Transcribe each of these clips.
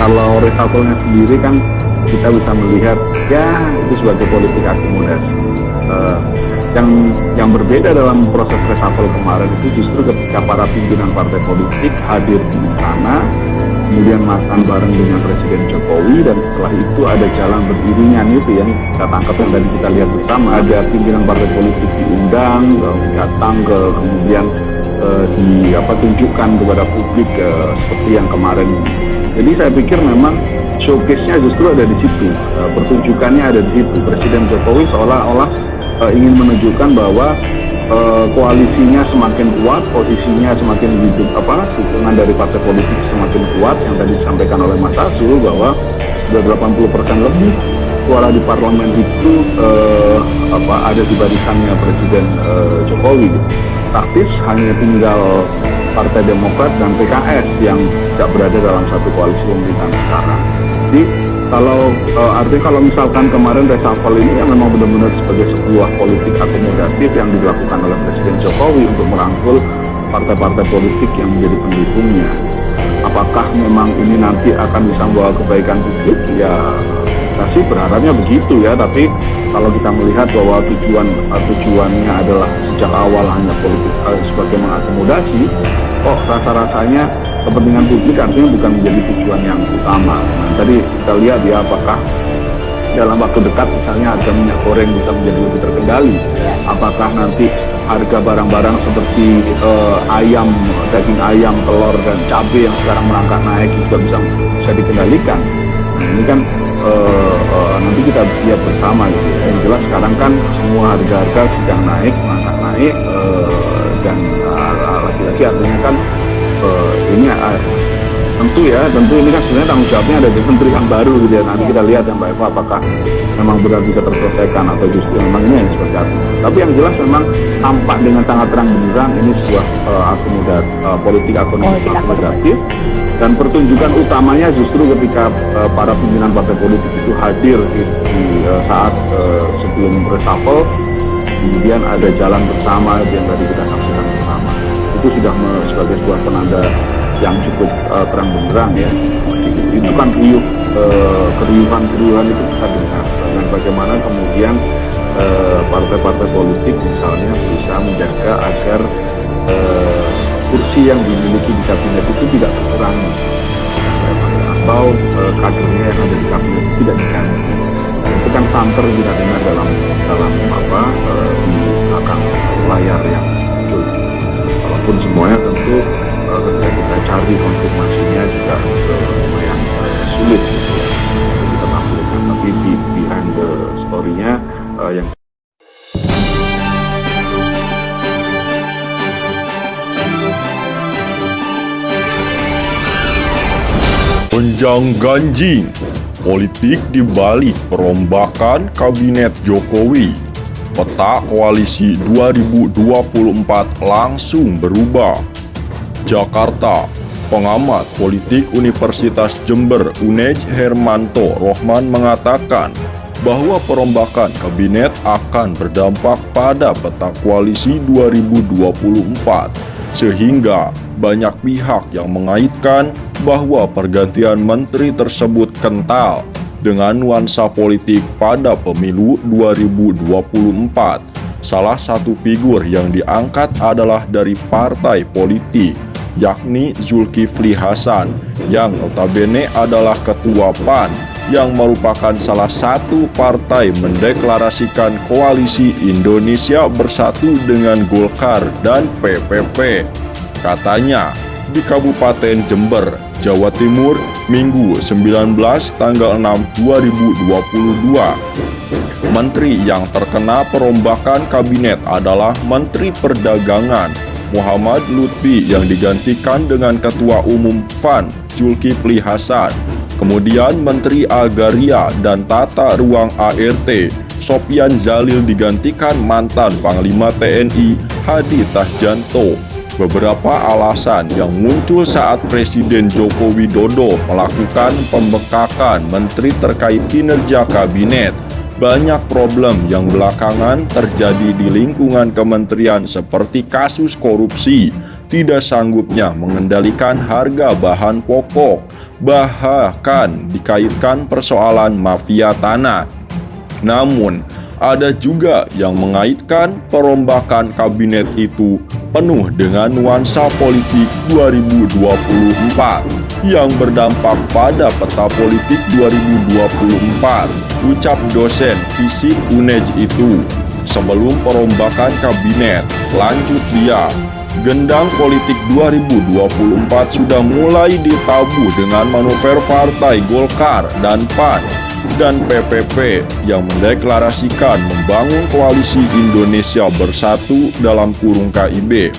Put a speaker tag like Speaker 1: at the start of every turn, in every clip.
Speaker 1: Kalau reshuffle-nya sendiri kan kita bisa melihat ya itu sebagai politik akomodasi. Eh, yang berbeda dalam proses reshuffle kemarin itu justru ketika para pimpinan partai politik hadir di sana, kemudian makan bareng dengan Presiden Jokowi, dan setelah itu ada jalan beriringan itu yang kita tangkap, yang tadi kita lihat bersama. Ada pimpinan partai politik diundang, datang ke kemudian tunjukkan kepada publik seperti yang kemarin. Jadi saya pikir memang showcase-nya justru ada di situ, pertunjukannya ada di situ. Presiden Jokowi seolah-olah ingin menunjukkan bahwa koalisinya semakin kuat, posisinya semakin hidup, dukungan dari partai politik semakin kuat, yang tadi disampaikan oleh Mas Azul bahwa sudah 80% lebih suara di parlemen itu ada di barisannya Presiden Jokowi. Taktis hanya tinggal Partai Demokrat dan PKS yang tidak berada dalam satu koalisi pemerintahan sekarang. Jadi kalau misalkan kemarin reshuffle ini yang memang benar-benar sebagai sebuah politik akomodatif yang dilakukan oleh Presiden Jokowi untuk merangkul partai-partai politik yang menjadi pendukungnya. Apakah memang ini nanti akan bisa membawa kebaikan publik? Ya, kita sih berharapnya begitu ya. Tapi kalau kita melihat bahwa tujuannya adalah sejak awal hanya politik sebagai mengakomodasi, kok rasa-rasanya kepentingan publik artinya bukan menjadi tujuan yang utama. Nah, tadi kita lihat ya, apakah dalam waktu dekat misalnya harga minyak goreng bisa menjadi lebih terkendali, apakah nanti harga barang-barang seperti ayam, daging ayam, telur, dan cabai yang sekarang merangkak naik juga bisa dikendalikan. Nah, ini kan nanti kita lihat bersama gitu ya. Yang jelas sekarang kan semua harga-harga sedang naik, merangkak naik, dan lagi-lagi artinya kan tentu ini kan sebenarnya tanggung jawabnya ada di menteri yang baru gitu ya. Nanti kita lihat yang Mbak Eva, apakah memang benar bisa terselesaikan atau justru memang ini yang seperti apa. Tapi yang jelas memang tampak dengan sangat terang benderang ini sebuah politik akomodatif, dan pertunjukan utamanya justru ketika para pimpinan partai politik itu hadir di saat sebelum reshuffle, kemudian ada jalan bersama yang tadi kita saksikan bersama. Itu sudah sebagai sebuah penanda yang cukup terang benderang ya. Itu kan keriuhan itu kita dengar, dan bagaimana kemudian partai-partai politik misalnya bisa menjaga agar kursi yang dimiliki di kabinet itu tidak berkurang, atau kadernya yang ada di kabinet itu tidak diganti. Itu kan santer kita dengar dalam di belakang layar yang muncul. Walaupun semuanya tentu ketika kita cari konfirmasinya juga lumayan sulit gitu ya, kita tampilkan. Tapi di behind the story-nya yang
Speaker 2: gonjang-ganjing, politik di balik perombakan Kabinet Jokowi. Peta koalisi 2024 langsung berubah. Jakarta, pengamat politik Universitas Jember Unej Hermanto Rohman mengatakan bahwa perombakan kabinet akan berdampak pada peta koalisi 2024, sehingga banyak pihak yang mengaitkan bahwa pergantian menteri tersebut kental dengan nuansa politik pada pemilu 2024. Salah satu figur yang diangkat adalah dari partai politik, yakni Zulkifli Hasan, yang notabene adalah ketua PAN, yang merupakan salah satu partai mendeklarasikan koalisi Indonesia Bersatu dengan Golkar dan PPP. Katanya, di Kabupaten Jember, Jawa Timur, Minggu 19 tanggal 6 2022. Menteri yang terkena perombakan kabinet adalah Menteri Perdagangan Muhammad Lutfi yang digantikan dengan Ketua Umum PAN Zulkifli Hasan. Kemudian Menteri Agraria dan Tata Ruang ART Sopyan Jalil digantikan mantan Panglima TNI Hadi Tahjanto. Beberapa alasan yang muncul saat Presiden Joko Widodo melakukan pembekakan menteri terkait kinerja kabinet. Banyak problem yang belakangan terjadi di lingkungan kementerian seperti kasus korupsi, tidak sanggupnya mengendalikan harga bahan pokok, bahkan dikaitkan persoalan mafia tanah. Namun, ada juga yang mengaitkan perombakan kabinet itu penuh dengan nuansa politik 2024 yang berdampak pada peta politik 2024, ucap dosen fisik UNEJ itu. Sebelum perombakan kabinet, lanjut dia, gendang politik 2024 sudah mulai ditabuh dengan manuver partai Golkar dan PAN dan PPP yang mendeklarasikan membangun koalisi Indonesia Bersatu dalam kurung KIB.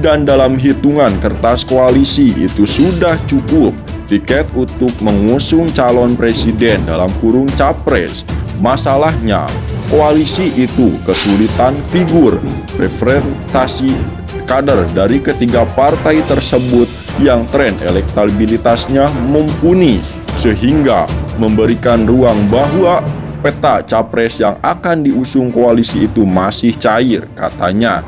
Speaker 2: Dan dalam hitungan kertas koalisi itu sudah cukup tiket untuk mengusung calon presiden dalam kurung capres. Masalahnya, koalisi itu kesulitan figur representasi kader dari ketiga partai tersebut yang tren elektabilitasnya mumpuni, sehingga memberikan ruang bahwa peta capres yang akan diusung koalisi itu masih cair, katanya.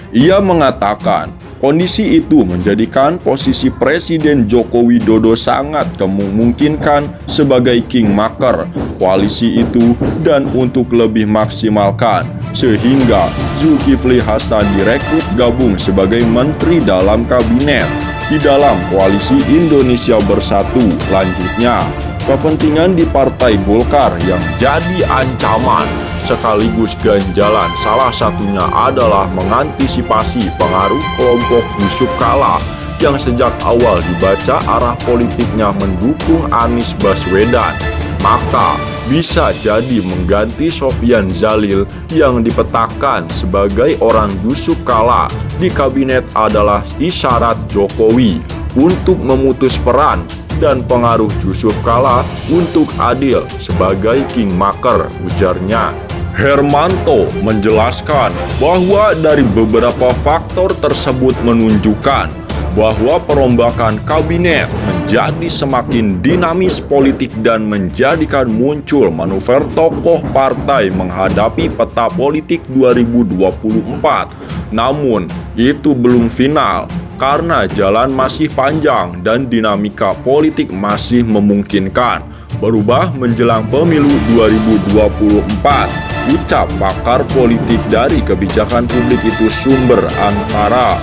Speaker 2: Ia mengatakan kondisi itu menjadikan posisi Presiden Joko Widodo sangat memungkinkan sebagai kingmaker koalisi itu dan untuk lebih maksimalkan, sehingga Zulkifli Hasan direkrut gabung sebagai menteri dalam kabinet di dalam koalisi Indonesia Bersatu. Lanjutnya, kepentingan di Partai Golkar yang jadi ancaman sekaligus ganjalan salah satunya adalah mengantisipasi pengaruh kelompok Yusuf Kala yang sejak awal dibaca arah politiknya mendukung Anies Baswedan, maka bisa jadi mengganti Sofyan Djalil yang dipetakan sebagai orang Yusuf Kala di kabinet adalah isyarat Jokowi untuk memutus peran dan pengaruh Yusuf Kala untuk adil sebagai kingmaker, ujarnya. Hermanto menjelaskan bahwa dari beberapa faktor tersebut menunjukkan bahwa perombakan kabinet menjadi semakin dinamis politik dan menjadikan muncul manuver tokoh partai menghadapi peta politik 2024. Namun, itu belum final karena jalan masih panjang dan dinamika politik masih memungkinkan berubah menjelang pemilu 2024. Ucap pakar politik dari kebijakan publik itu sumber antara.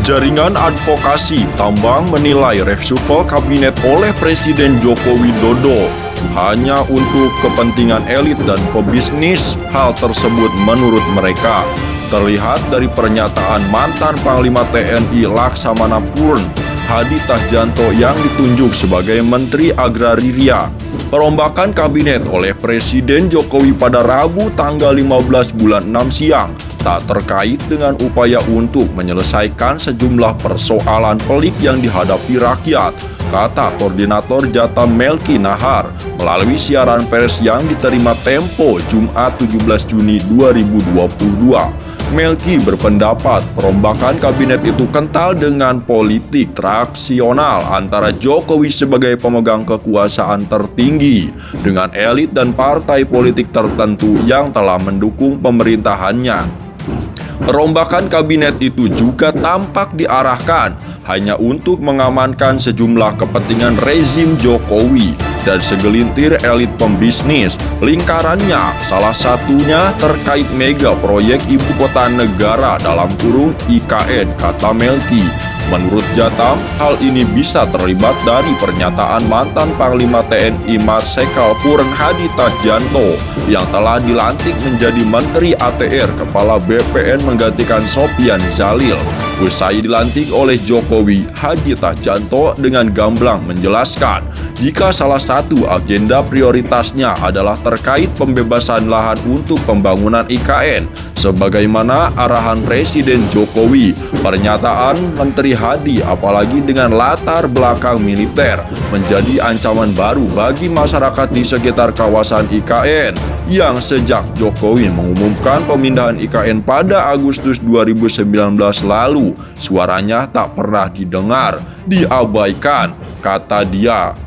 Speaker 2: Jaringan Advokasi Tambang menilai reshuffle kabinet oleh Presiden Joko Widodo hanya untuk kepentingan elit dan pebisnis. Hal tersebut menurut mereka terlihat dari pernyataan mantan Panglima TNI Laksamana Purn Hadi Tahjanto yang ditunjuk sebagai Menteri Agraria. Perombakan kabinet oleh Presiden Jokowi pada Rabu tanggal 15 bulan 6 siang tak terkait dengan upaya untuk menyelesaikan sejumlah persoalan pelik yang dihadapi rakyat, kata Koordinator Jatam Melki Nahar melalui siaran pers yang diterima Tempo Jumat 17 Juni 2022. Melki berpendapat perombakan kabinet itu kental dengan politik transaksional antara Jokowi sebagai pemegang kekuasaan tertinggi dengan elit dan partai politik tertentu yang telah mendukung pemerintahannya. Perombakan kabinet itu juga tampak diarahkan hanya untuk mengamankan sejumlah kepentingan rezim Jokowi dan segelintir elit pembisnis lingkarannya, salah satunya terkait mega proyek ibu kota negara dalam kurung IKN, kata Melki. Menurut Jatam, hal ini bisa terlibat dari pernyataan mantan Panglima TNI Marsikal Purn Hadi Tahjanto yang telah dilantik menjadi Menteri ATR Kepala BPN menggantikan Sofyan Djalil. Usai dilantik oleh Jokowi, Hadi Tahjanto dengan gamblang menjelaskan jika salah satu agenda prioritasnya adalah terkait pembebasan lahan untuk pembangunan IKN sebagaimana arahan Presiden Jokowi. Pernyataan Menteri Hadi apalagi dengan latar belakang militer menjadi ancaman baru bagi masyarakat di sekitar kawasan IKN yang sejak Jokowi mengumumkan pemindahan IKN pada Agustus 2019 lalu suaranya tak pernah didengar, diabaikan, kata dia.